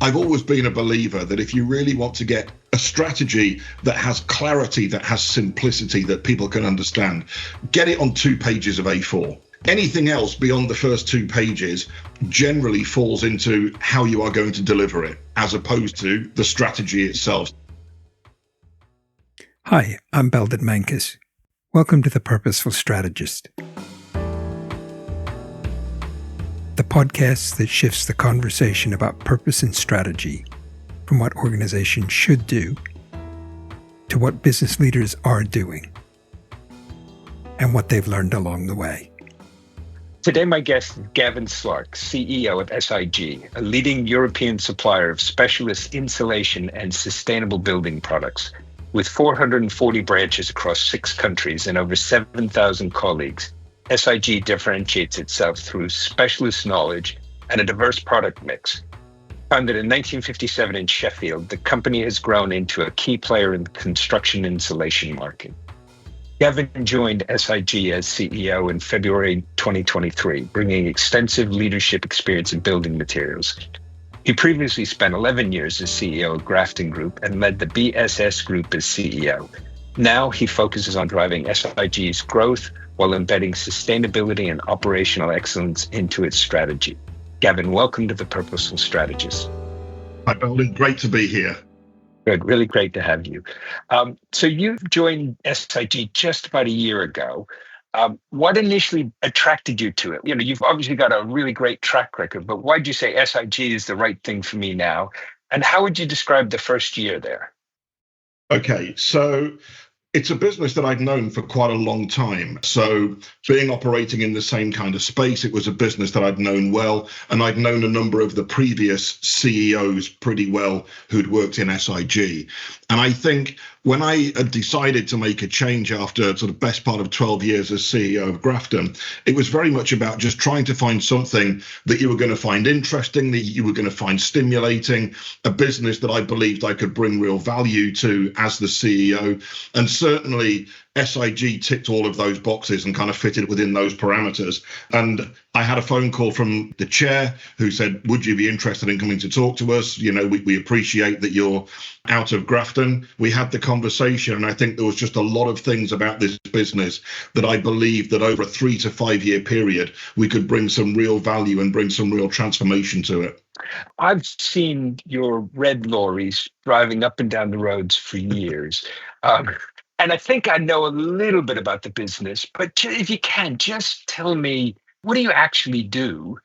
I've always been a believer that if you really want to get a strategy that has clarity, that has simplicity, that people can understand, get it on 2 pages of A4. Anything else beyond the first 2 pages generally falls into how you are going to deliver it, as opposed to the strategy itself. Hi, I'm Belden Menkus. Welcome to the Purposeful Strategist, the podcast that shifts the conversation about purpose and strategy from what organizations should do to what business leaders are doing and what they've learned along the way. Today, my guest is Gavin Slark, CEO of SIG, a leading European supplier of specialist insulation and sustainable building products. With 440 branches across 6 countries and over 7,000 colleagues, SIG differentiates itself through specialist knowledge and a diverse product mix. Founded in 1957 in Sheffield, the company has grown into a key player in the construction insulation market. Gavin joined SIG as CEO in February 2023, bringing extensive leadership experience in building materials. He previously spent 11 years as CEO of Grafton Group and led the BSS Group as CEO. Now he focuses on driving SIG's growth while embedding sustainability and operational excellence into its strategy. Gavin, welcome to the Purposeful Strategist. Hi, Belden. Great to be here. Good, really great to have you. So you joined SIG just about a year ago. What initially attracted you to it? You know, you've obviously got a really great track record, but why did you say SIG is the right thing for me now? And how would you describe the first year there? Okay, so it's a business that I'd known for quite a long time. So being operating in the same kind of space, it was a business that I'd known well. And I'd known a number of the previous CEOs pretty well who'd worked in SIG. And I think when I had decided to make a change after sort of best part of 12 years as CEO of Grafton, it was very much about just trying to find something that you were going to find interesting, that you were going to find stimulating, a business that I believed I could bring real value to as the CEO. And certainly SIG ticked all of those boxes and kind of fitted within those parameters. And I had a phone call from the chair who said, would you be interested in coming to talk to us? You know, we appreciate that you're out of Grafton. We had the conversation, and I think there was just a lot of things about this business that I believed that over a 3 to 5 year period, we could bring some real value and bring some real transformation to it. I've seen your red lorries driving up and down the roads for years. And I think I know a little bit about the business, but if you can, just tell me, what do you actually do?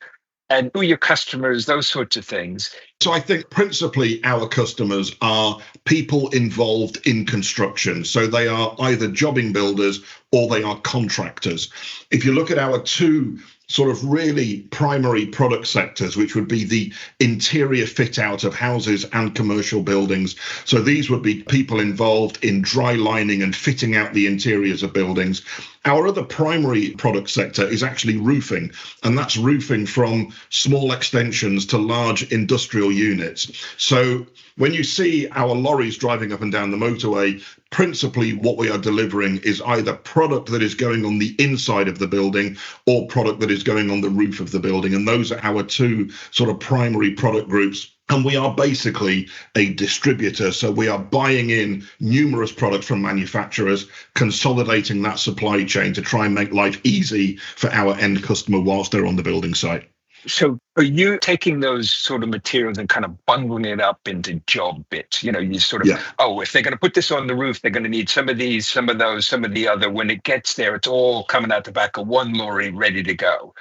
And who are your customers, those sorts of things? So I think principally our customers are people involved in construction. So they are either jobbing builders or they are contractors. If you look at our 2 sort of really primary product sectors, which would be the interior fit out of houses and commercial buildings. So these would be people involved in dry lining and fitting out the interiors of buildings. Our other primary product sector is actually roofing, and that's roofing from small extensions to large industrial units. So when you see our lorries driving up and down the motorway, principally what we are delivering is either product that is going on the inside of the building or product that is going on the roof of the building. And those are our 2 sort of primary product groups. And we are basically a distributor. So we are buying in numerous products from manufacturers, consolidating that supply chain to try and make life easy for our end customer whilst they're on the building site. So are you taking those sort of materials and kind of bundling it up into job bits? You know, you sort of, if they're going to put this on the roof, they're going to need some of these, some of those, some of the other. When it gets there, it's all coming out the back of one lorry ready to go.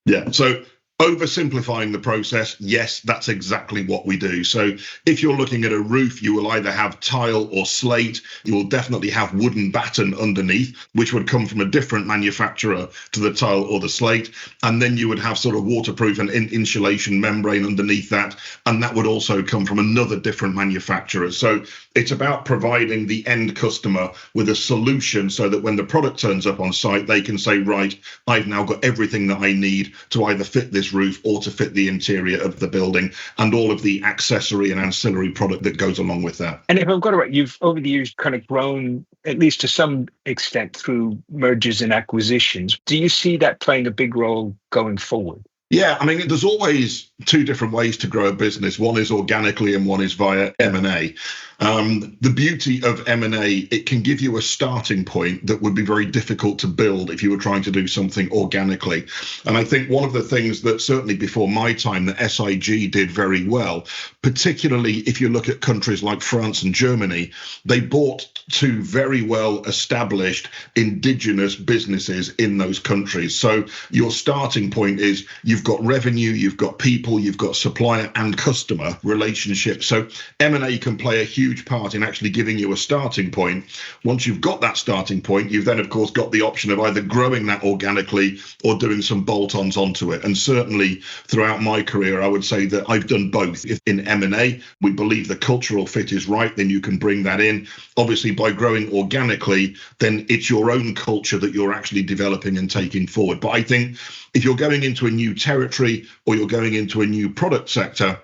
Yeah. So oversimplifying the process, yes, that's exactly what we do. So if you're looking at a roof, you will either have tile or slate. You will definitely have wooden batten underneath, which would come from a different manufacturer to the tile or the slate. And then you would have sort of waterproof and insulation membrane underneath that. And that would also come from another different manufacturer. So it's about providing the end customer with a solution so that when the product turns up on site, they can say, right, I've now got everything that I need to either fit this roof or to fit the interior of the building and all of the accessory and ancillary product that goes along with that. And if I've got it right, you've over the years kind of grown, at least to some extent, through mergers and acquisitions. Do you see that playing a big role going forward? Yeah, I mean, there's always two different ways to grow a business. One is organically and one is via M&A. The beauty of M&A, it can give you a starting point that would be very difficult to build if you were trying to do something organically. And I think one of the things that certainly before my time that SIG did very well, particularly if you look at countries like France and Germany, they bought two very well established indigenous businesses in those countries. So your starting point is you've got revenue, you've got people, you've got supplier and customer relationships. So M&A can play a huge part in actually giving you a starting point. Once you've got that starting point, you've then of course got the option of either growing that organically or doing some bolt-ons onto it. And certainly throughout my career, I would say that I've done both. If in M&A, we believe the cultural fit is right, then you can bring that in. Obviously, by growing organically, then it's your own culture that you're actually developing and taking forward. But I think if you're going into a new territory or you're going into a new product sector,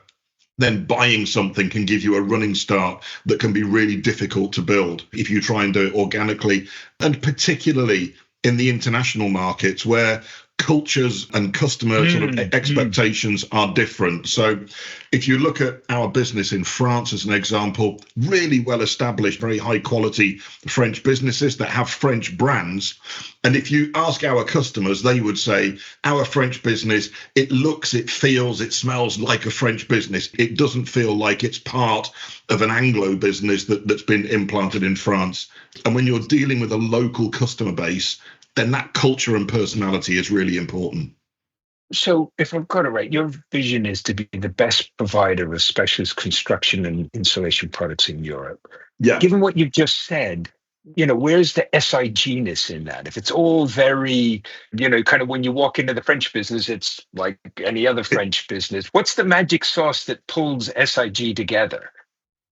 then buying something can give you a running start that can be really difficult to build if you try and do it organically, and particularly in the international markets where cultures and customer sort of expectations are different. So if you look at our business in France as an example, really well established, very high quality French businesses that have French brands. And if you ask our customers, they would say our French business, it looks, it feels, it smells like a French business. It doesn't feel like it's part of an Anglo business that's been implanted in France. And when you're dealing with a local customer base, then that culture and personality is really important. So if I've got it right, your vision is to be the best provider of specialist construction and insulation products in Europe. Yeah. Given what you've just said, where's the SIG-ness in that? If it's all very, kind of when you walk into the French business, it's like any other French business. What's the magic sauce that pulls SIG together?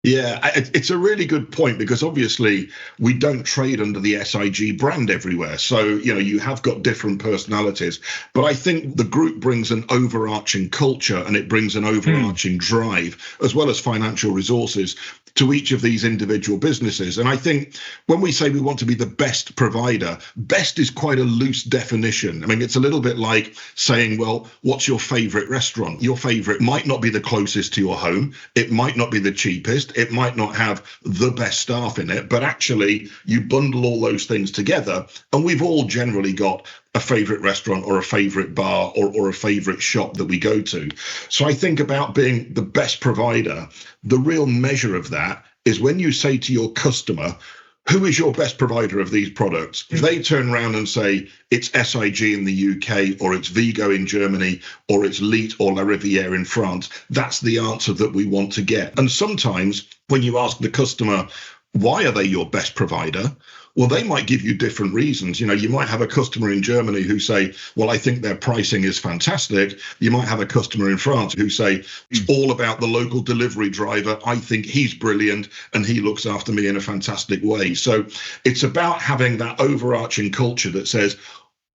Yeah, it's a really good point because obviously we don't trade under the SIG brand everywhere. So, you have got different personalities, but I think the group brings an overarching culture and it brings an overarching drive as well as financial resources to each of these individual businesses. And I think when we say we want to be the best provider, best is quite a loose definition. I mean, it's a little bit like saying, well, what's your favorite restaurant? Your favorite might not be the closest to your home. It might not be the cheapest. It might not have the best staff in it, but actually you bundle all those things together. And we've all generally got a favorite restaurant or a favorite bar or a favorite shop that we go to. So I think about being the best provider. The real measure of that is when you say to your customer, who is your best provider of these products? If they turn around and say it's SIG in the UK or it's Vigo in Germany or it's Leet or La Riviere in France, that's the answer that we want to get. And sometimes when you ask the customer, why are they your best provider? Well, they might give you different reasons. You might have a customer in Germany who say, well, I think their pricing is fantastic. You might have a customer in France who say, it's all about the local delivery driver. I think he's brilliant and he looks after me in a fantastic way. So it's about having that overarching culture that says,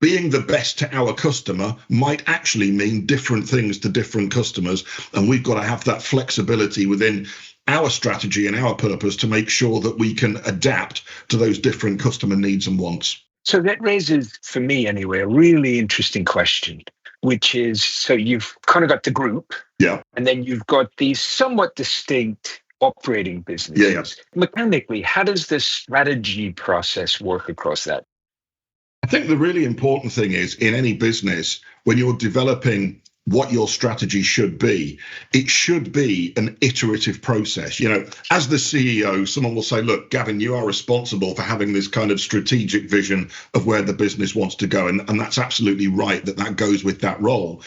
being the best to our customer might actually mean different things to different customers. And we've got to have that flexibility within our strategy and our purpose to make sure that we can adapt to those different customer needs and wants. So that raises, for me anyway, a really interesting question, which is, so you've kind of got the group, yeah, and then you've got these somewhat distinct operating businesses. Yeah. Mechanically, how does this strategy process work across that? I think the really important thing is in any business, when you're developing what your strategy should be, it should be an iterative process. As the CEO, someone will say, look, Gavin, you are responsible for having this kind of strategic vision of where the business wants to go. And that's absolutely right, that goes with that role.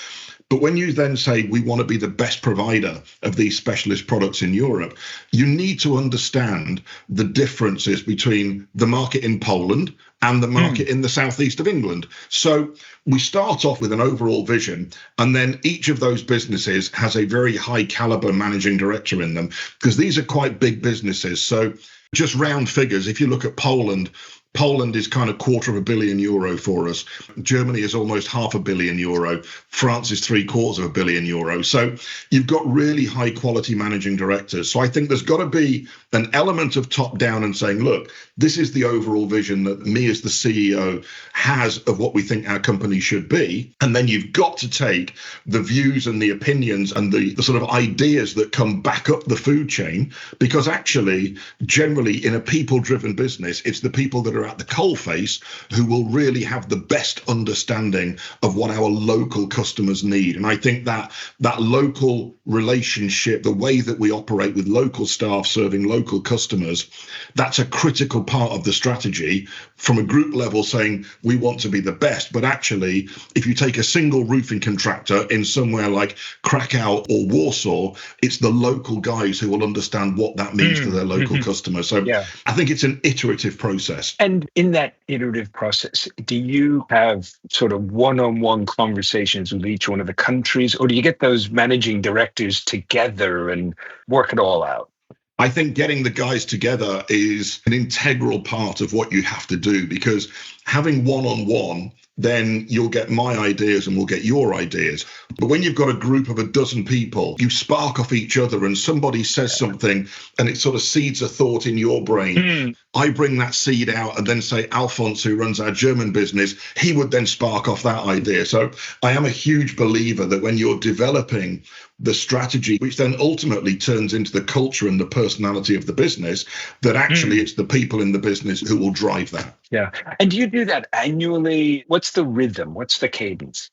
But when you then say we want to be the best provider of these specialist products in Europe, you need to understand the differences between the market in Poland and the market in the southeast of England. So we start off with an overall vision, and then each of those businesses has a very high caliber managing director in them, because these are quite big businesses. So just round figures, if you look at Poland Poland is kind of €250 million for us. Germany is almost €500 million. France is €750 million. So you've got really high quality managing directors. So I think there's got to be an element of top down and saying, look, this is the overall vision that me as the CEO has of what we think our company should be. And then you've got to take the views and the opinions and the sort of ideas that come back up the food chain, because actually, generally in a people-driven business, it's the people that are at the coalface who will really have the best understanding of what our local customers need. And I think that local relationship, the way that we operate with local staff serving local customers, that's a critical part of the strategy from a group level, saying we want to be the best. But actually, if you take a single roofing contractor in somewhere like Krakow or Warsaw, it's the local guys who will understand what that means to their local customers. So I think it's an iterative process. And in that iterative process, do you have sort of one-on-one conversations with each one of the countries, or do you get those managing directors together and work it all out? I think getting the guys together is an integral part of what you have to do, because having one-on-one, then you'll get my ideas and we'll get your ideas. But when you've got a group of a dozen people, you spark off each other and somebody says something and it sort of seeds a thought in your brain. I bring that seed out and then say, Alphonse, who runs our German business, he would then spark off that idea. So I am a huge believer that when you're developing the strategy, which then ultimately turns into the culture and the personality of the business, that actually it's the people in the business who will drive that. Yeah. And do you do that annually? What's the rhythm? What's the cadence?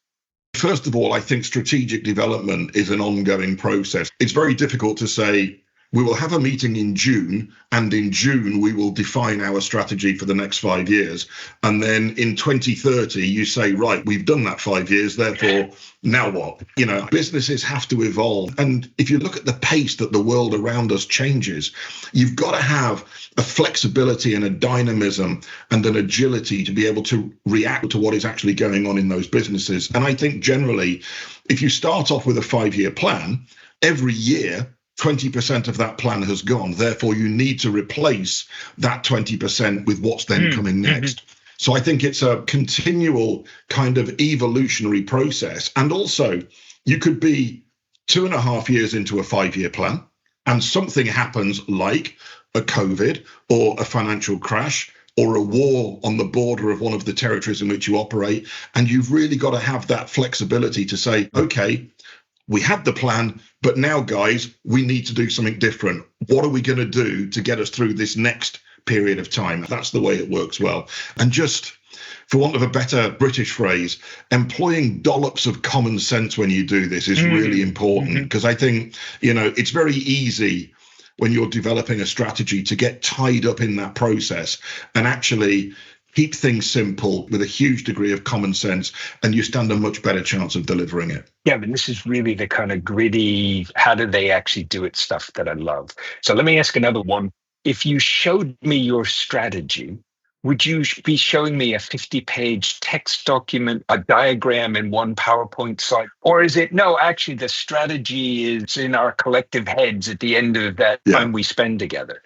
First of all, I think strategic development is an ongoing process. It's very difficult to say, we will have a meeting in June, and in June, we will define our strategy for the next 5 years. And then in 2030, you say, right, we've done that 5 years, therefore, now what? You know, businesses have to evolve. And if you look at the pace that the world around us changes, you've got to have a flexibility and a dynamism and an agility to be able to react to what is actually going on in those businesses. And I think generally, if you start off with a 5-year plan, every year, 20% of that plan has gone. Therefore, you need to replace that 20% with what's then coming next. So I think it's a continual kind of evolutionary process. And also, you could be 2.5 years into a 5-year plan and something happens like a COVID or a financial crash or a war on the border of one of the territories in which you operate. And you've really got to have that flexibility to say, okay, we had the plan, but now, guys, we need to do something different. What are we going to do to get us through this next period of time? That's the way it works well. And just, for want of a better British phrase, employing dollops of common sense when you do this is really important, because I think, you know, it's very easy when you're developing a strategy to get tied up in that process and actually keep things simple with a huge degree of common sense, and you stand a much better chance of delivering it. Yeah, but this is really the kind of gritty, how do they actually do it stuff that I love. So let me ask another one. If you showed me your strategy, would you be showing me a 50-page text document, a diagram in one PowerPoint slide? Or is it, no, actually the strategy is in our collective heads at the end of that time we spend together?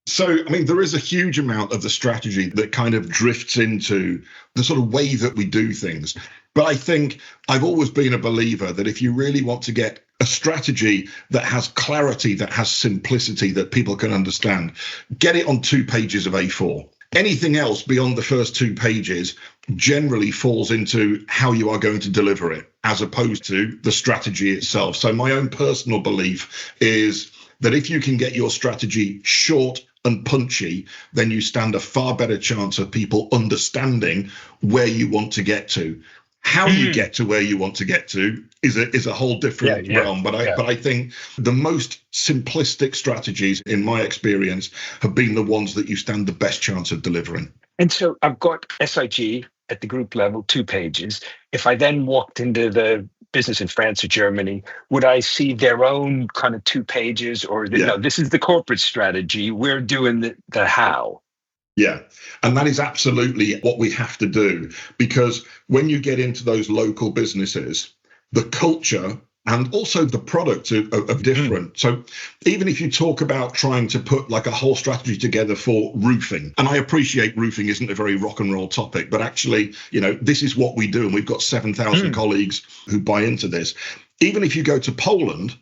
So, I mean, there is a huge amount of the strategy that kind of drifts into the sort of way that we do things. But I think I've always been a believer that if you really want to get a strategy that has clarity, that has simplicity, that people can understand, get it on 2 pages of A4. Anything else beyond the first 2 pages generally falls into how you are going to deliver it, as opposed to the strategy itself. So my own personal belief is that if you can get your strategy short and punchy, then you stand a far better chance of people understanding where you want to get to. How you get to where you want to get to is a whole different realm. But I think the most simplistic strategies, in my experience, have been the ones that you stand the best chance of delivering. And so I've got SIG at the group level, 2 pages. If I then walked into the business in France or Germany, would I see their own kind of 2 pages, or no, this is the corporate strategy, we're doing the how? Yeah, and that is absolutely what we have to do, because when you get into those local businesses, the culture And also the products are different. So even if you talk about trying to put like a whole strategy together for roofing, and I appreciate roofing isn't a very rock and roll topic, but actually, this is what we do. And we've got 7,000 colleagues who buy into this. Even if you go to Poland,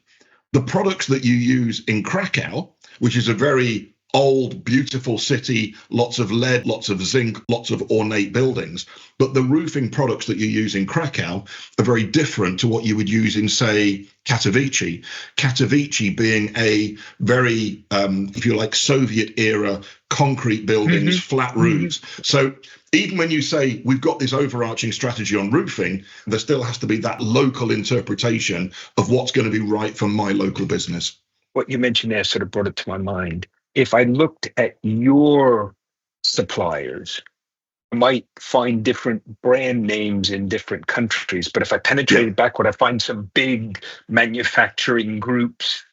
the products that you use in Krakow, which is a very old, beautiful city, lots of lead, lots of zinc, lots of ornate buildings. But the roofing products that you use in Krakow are very different to what you would use in, say, Katowice. Katowice being a very, if you like, Soviet era concrete buildings, flat roofs. So even when you say we've got this overarching strategy on roofing, there still has to be that local interpretation of what's going to be right for my local business. What you mentioned there sort of brought it to my mind. If I looked at your suppliers, I might find different brand names in different countries. But if I penetrated backward, I find some big manufacturing groups.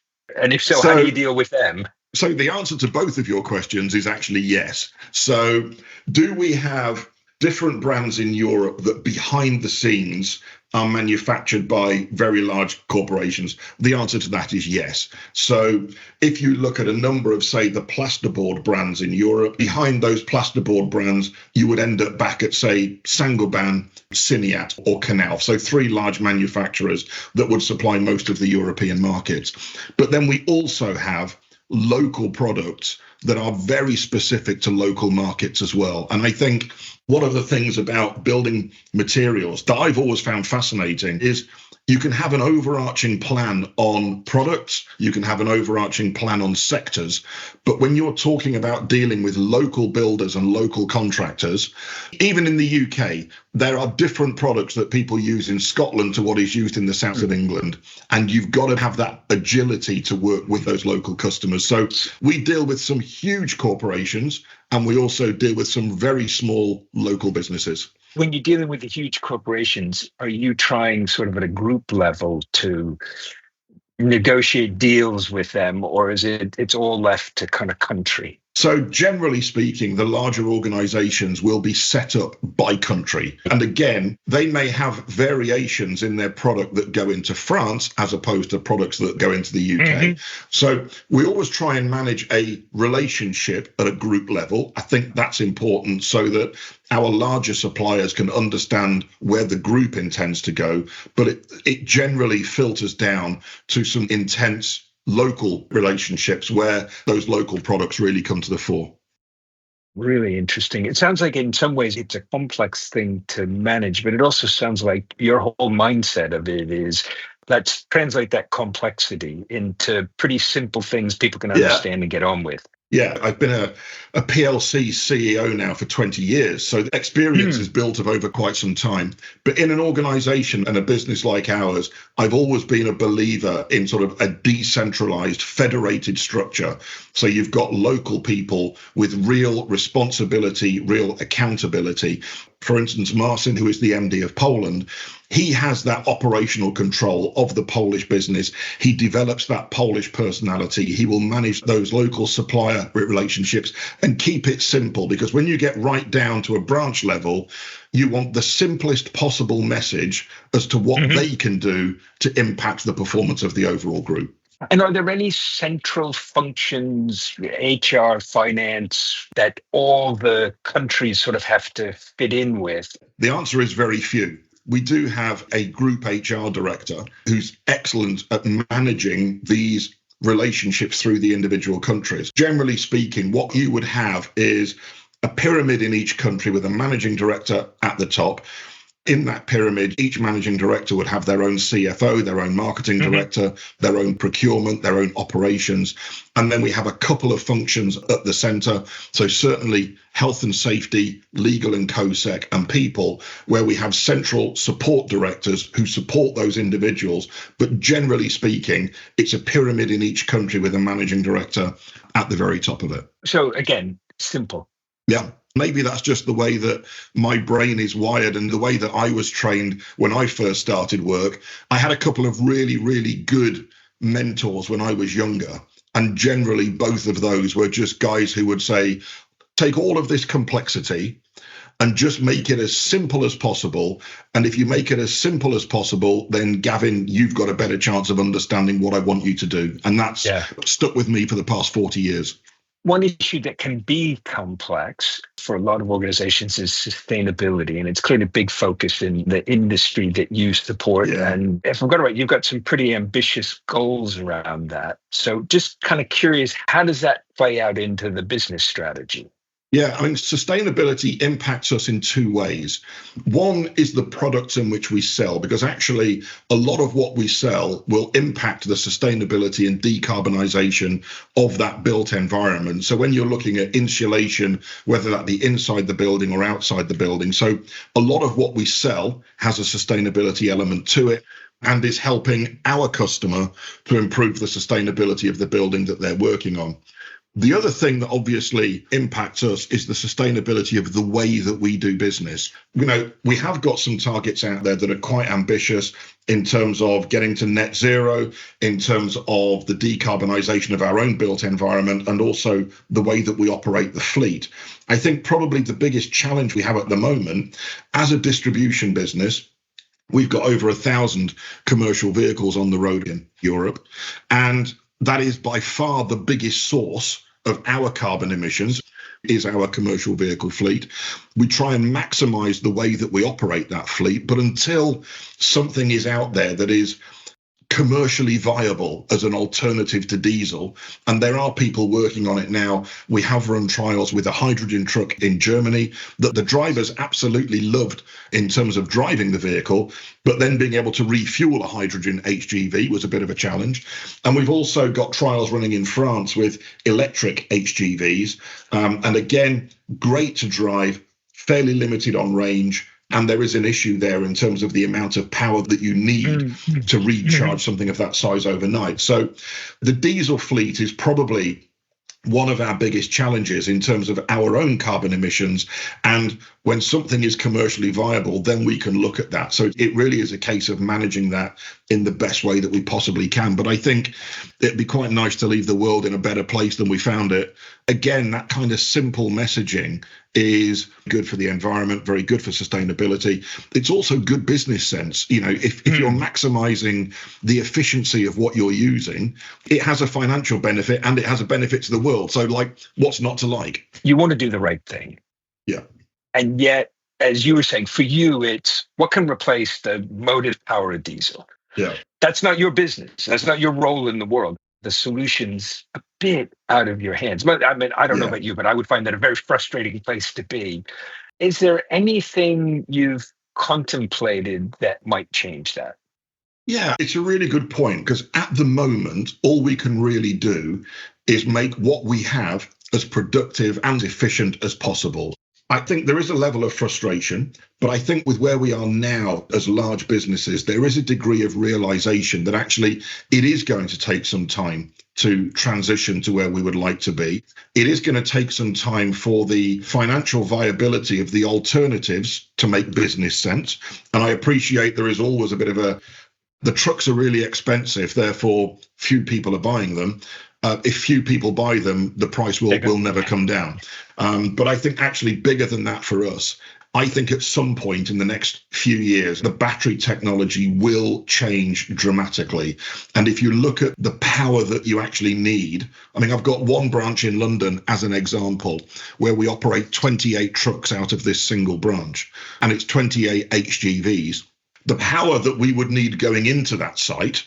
And if so, how do you deal with them? So the answer to both of your questions is actually yes. So do we have different brands in Europe that behind the scenes are manufactured by very large corporations? The answer to that is yes. So if you look at a number of, say, the plasterboard brands in Europe, behind those plasterboard brands, you would end up back at, say, Saint-Gobain, Siniat or Knauf. So 3 large manufacturers that would supply most of the European markets. But then we also have local products that are very specific to local markets as well. And I think one of the things about building materials that I've always found fascinating is you can have an overarching plan on products, you can have an overarching plan on sectors, but when you're talking about dealing with local builders and local contractors, even in the UK, there are different products that people use in Scotland to what is used in the south of England. And you've got to have that agility to work with those local customers. So we deal with some huge corporations, and we also deal with some very small local businesses. When you're dealing with the huge corporations, are you trying sort of at a group level to negotiate deals with them, or is it's all left to kind of country? So generally speaking, the larger organizations will be set up by country. And again, they may have variations in their product that go into France as opposed to products that go into the UK. So we always try and manage a relationship at a group level. I think that's important so that our larger suppliers can understand where the group intends to go. But it generally filters down to some intense local relationships where those local products really come to the fore. Really interesting. It sounds like in some ways it's a complex thing to manage, but it also sounds like your whole mindset of it is let's translate that complexity into pretty simple things people can understand and get on with. Yeah, I've been a PLC CEO now for 20 years. So the experience is built up over quite some time. But in an organization and a business like ours, I've always been a believer in sort of a decentralized, federated structure. So you've got local people with real responsibility, real accountability. For instance, Marcin, who is the MD of Poland, he has that operational control of the Polish business. He develops that Polish personality. He will manage those local supplier relationships and keep it simple, because when you get right down to a branch level, you want the simplest possible message as to what they can do to impact the performance of the overall group. And are there any central functions, HR, finance, that all the countries sort of have to fit in with? The answer is very few. We do have a group HR director who's excellent at managing these relationships through the individual countries. Generally speaking, what you would have is a pyramid in each country with a managing director at the top. In that pyramid, each managing director would have their own CFO, their own marketing director, their own procurement, their own operations. And then we have a couple of functions at the center. So certainly health and safety, legal and COSEC, and people, where we have central support directors who support those individuals. But generally speaking, it's a pyramid in each country with a managing director at the very top of it. So again, simple. Yeah. Maybe that's just the way that my brain is wired and the way that I was trained when I first started work. I had a couple of really, really good mentors when I was younger. And generally, both of those were just guys who would say, take all of this complexity and just make it as simple as possible. And if you make it as simple as possible, then Gavin, you've got a better chance of understanding what I want you to do. And that's stuck with me for the past 40 years. One issue that can be complex for a lot of organizations is sustainability. And it's clearly a big focus in the industry that you support. Yeah. And if I'm got it right, you've got some pretty ambitious goals around that. So just kind of curious, how does that play out into the business strategy? Yeah, I mean, sustainability impacts us in two ways. One is the products in which we sell, because actually a lot of what we sell will impact the sustainability and decarbonisation of that built environment. So when you're looking at insulation, whether that be inside the building or outside the building, so a lot of what we sell has a sustainability element to it and is helping our customer to improve the sustainability of the building that they're working on. The other thing that obviously impacts us is the sustainability of the way that we do business. You know, we have got some targets out there that are quite ambitious in terms of getting to net zero, in terms of the decarbonisation of our own built environment, and also the way that we operate the fleet. I think probably the biggest challenge we have at the moment as a distribution business, we've got over 1,000 commercial vehicles on the road in Europe, and that is by far the biggest source of our carbon emissions is our commercial vehicle fleet. We try and maximize the way that we operate that fleet, but until something is out there that is commercially viable as an alternative to diesel, and there are people working on it now. We have run trials with a hydrogen truck in Germany that the drivers absolutely loved in terms of driving the vehicle, but then being able to refuel a hydrogen HGV was a bit of a challenge. And we've also got trials running in France with electric HGVs, and again, great to drive, fairly limited on range. And there is an issue there in terms of the amount of power that you need to recharge something of that size overnight. So the diesel fleet is probably one of our biggest challenges in terms of our own carbon emissions. And when something is commercially viable, then we can look at that. So it really is a case of managing that in the best way that we possibly can. But I think it'd be quite nice to leave the world in a better place than we found it. Again, that kind of simple messaging is good for the environment, very good for sustainability. It's also good business sense. You know, if you're maximizing the efficiency of what you're using, it has a financial benefit and it has a benefit to the world. So like, what's not to like? You want to do the right thing. Yeah. And yet, as you were saying, for you, it's what can replace the motive power of diesel? Yeah. That's not your business. That's not your role in the world. The solution's a bit out of your hands. But I mean, I don't know about you, but I would find that a very frustrating place to be. Is there anything you've contemplated that might change that? Yeah, it's a really good point, because at the moment, all we can really do is make what we have as productive and efficient as possible. I think there is a level of frustration, but I think with where we are now as large businesses, there is a degree of realization that actually it is going to take some time to transition to where we would like to be. It is going to take some time for the financial viability of the alternatives to make business sense. And I appreciate there is always a bit of the trucks are really expensive, therefore few people are buying them. If few people buy them, the price will never come down. But I think actually bigger than that for us, I think at some point in the next few years, the battery technology will change dramatically. And if you look at the power that you actually need, I mean, I've got one branch in London as an example, where we operate 28 trucks out of this single branch, and it's 28 HGVs. The power that we would need going into that site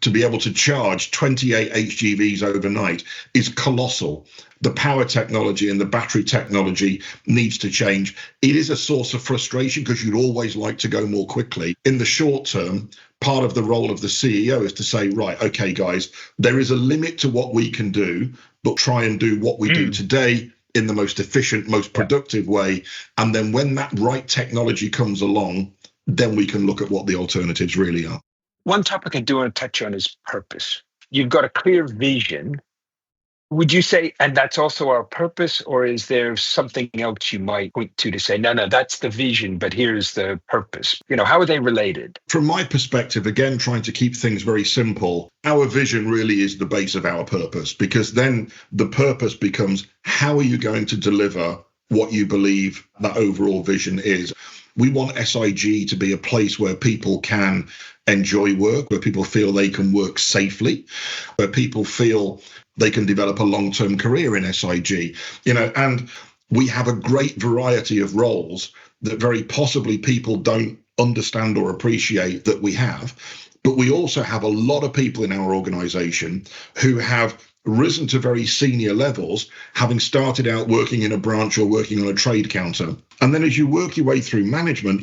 to be able to charge 28 HGVs overnight is colossal. The power technology and the battery technology needs to change. It is a source of frustration because you'd always like to go more quickly. In the short term, part of the role of the CEO is to say, right, okay, guys, there is a limit to what we can do, but try and do what we do today in the most efficient, most productive way. And then when that right technology comes along, then we can look at what the alternatives really are. One topic I do want to touch on is purpose. You've got a clear vision. Would you say, and that's also our purpose, or is there something else you might point to say, no, that's the vision, but here's the purpose? You know, how are they related? From my perspective, again, trying to keep things very simple, our vision really is the base of our purpose, because then the purpose becomes, how are you going to deliver what you believe that overall vision is. We want SIG to be a place where people can enjoy work, where people feel they can work safely, where people feel they can develop a long-term career in SIG, and we have a great variety of roles that very possibly people don't understand or appreciate that we have. But we also have a lot of people in our organization who have risen to very senior levels, having started out working in a branch or working on a trade counter. And then as you work your way through management,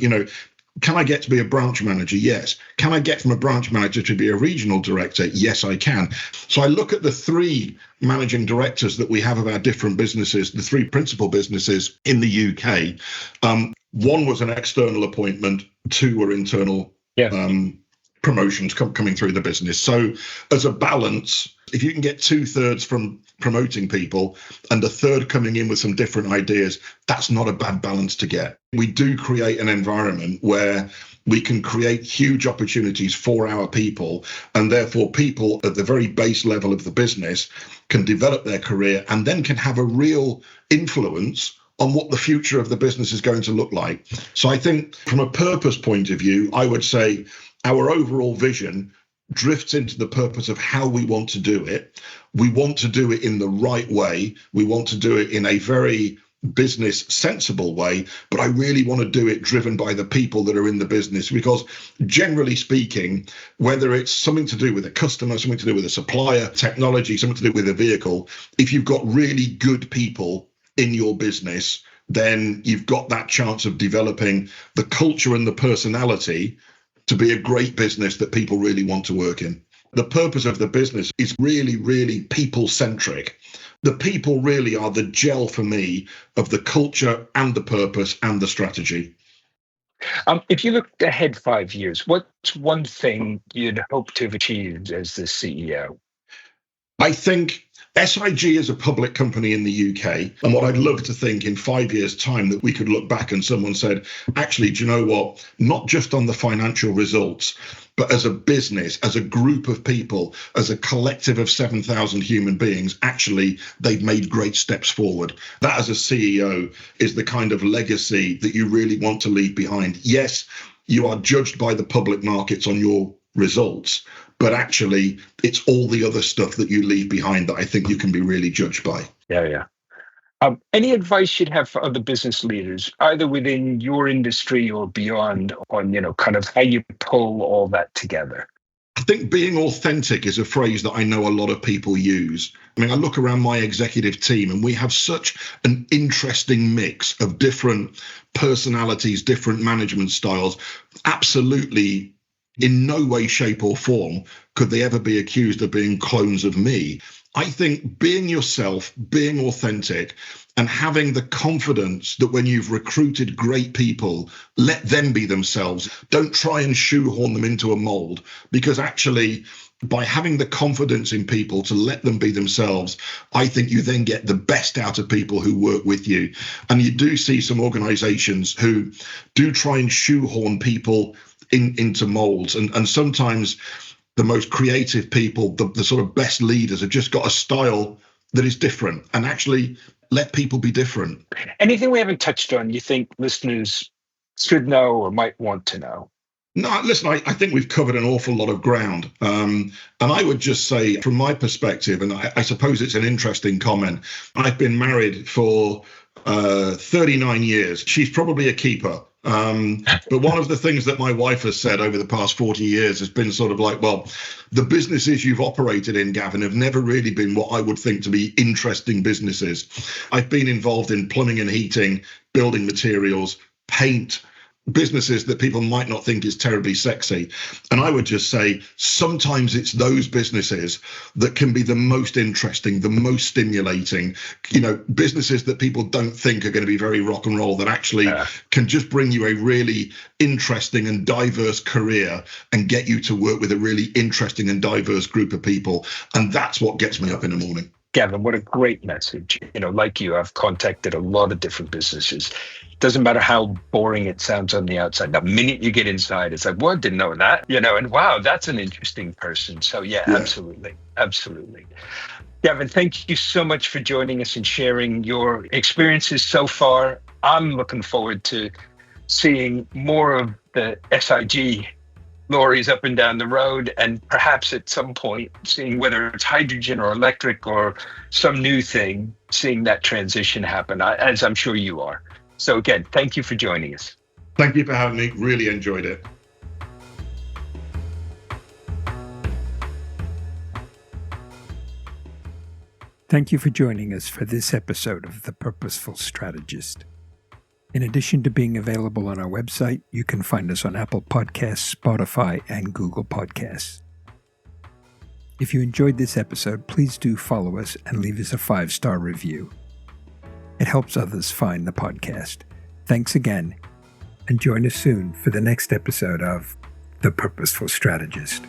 can I get to be a branch manager? Yes. Can I get from a branch manager to be a regional director? Yes, I can. So I look at the three managing directors that we have of our different businesses, the three principal businesses in the UK. One was an external appointment, two were internal promotions coming through the business. So as a balance, if you can get 2/3 from promoting people and a third coming in with some different ideas, that's not a bad balance to get. We do create an environment where we can create huge opportunities for our people, and therefore people at the very base level of the business can develop their career and then can have a real influence on what the future of the business is going to look like. So I think from a purpose point of view, I would say our overall vision drifts into the purpose of how we want to do it. We want to do it in the right way. We want to do it in a very business sensible way, but I really want to do it driven by the people that are in the business, because generally speaking, whether it's something to do with a customer, something to do with a supplier, technology, something to do with a vehicle, if you've got really good people in your business, then you've got that chance of developing the culture and the personality to be a great business that people really want to work in. The purpose of the business is really, really people-centric. The people really are the gel for me of the culture and the purpose and the strategy. If you looked ahead 5 years, what's one thing you'd hope to have achieved as the CEO? I think SIG is a public company in the UK, and what I'd love to think in 5 years' time that we could look back and someone said, actually, do you know what? Not just on the financial results, but as a business, as a group of people, as a collective of 7,000 human beings, actually, they've made great steps forward. That, as a CEO, is the kind of legacy that you really want to leave behind. Yes, you are judged by the public markets on your results, but actually it's all the other stuff that you leave behind that I think you can be really judged by. Yeah. Any advice you'd have for other business leaders, either within your industry or beyond, on, kind of how you pull all that together? I think being authentic is a phrase that I know a lot of people use. I mean, I look around my executive team and we have such an interesting mix of different personalities, different management styles. Absolutely, in no way, shape or form could they ever be accused of being clones of me. I think being yourself, being authentic, and having the confidence that when you've recruited great people, let them be themselves. Don't try and shoehorn them into a mold, because actually, by having the confidence in people to let them be themselves, I think you then get the best out of people who work with you. And you do see some organizations who do try and shoehorn people into molds. And sometimes the most creative people, the sort of best leaders, have just got a style that is different, and actually let people be different. Anything we haven't touched on you think listeners should know or might want to know? No, listen, I think we've covered an awful lot of ground. And I would just say, from my perspective, and I suppose it's an interesting comment, I've been married for 39 years. She's probably a keeper. But one of the things that my wife has said over the past 40 years has been sort of like, well, the businesses you've operated in, Gavin, have never really been what I would think to be interesting businesses. I've been involved in plumbing and heating, building materials, paint, businesses that people might not think is terribly sexy. And I would just say sometimes it's those businesses that can be the most interesting, the most stimulating, businesses that people don't think are going to be very rock and roll, that actually can just bring you a really interesting and diverse career and get you to work with a really interesting and diverse group of people. And that's what gets me up in the morning. Gavin, what a great message. Like you, I've contacted a lot of different businesses. Doesn't matter how boring it sounds on the outside. The minute you get inside, it's like, what? Didn't know that, and wow, that's an interesting person. So yeah. Absolutely. Absolutely. Gavin, thank you so much for joining us and sharing your experiences so far. I'm looking forward to seeing more of the SIG lorries up and down the road, and perhaps at some point seeing whether it's hydrogen or electric or some new thing, seeing that transition happen, as I'm sure you are. So again, thank you for joining us. Thank you for having me. Really enjoyed it. Thank you for joining us for this episode of The Purposeful Strategist. In addition to being available on our website, you can find us on Apple Podcasts, Spotify, and Google Podcasts. If you enjoyed this episode, please do follow us and leave us a 5-star review. It helps others find the podcast. Thanks again, and join us soon for the next episode of The Purposeful Strategist.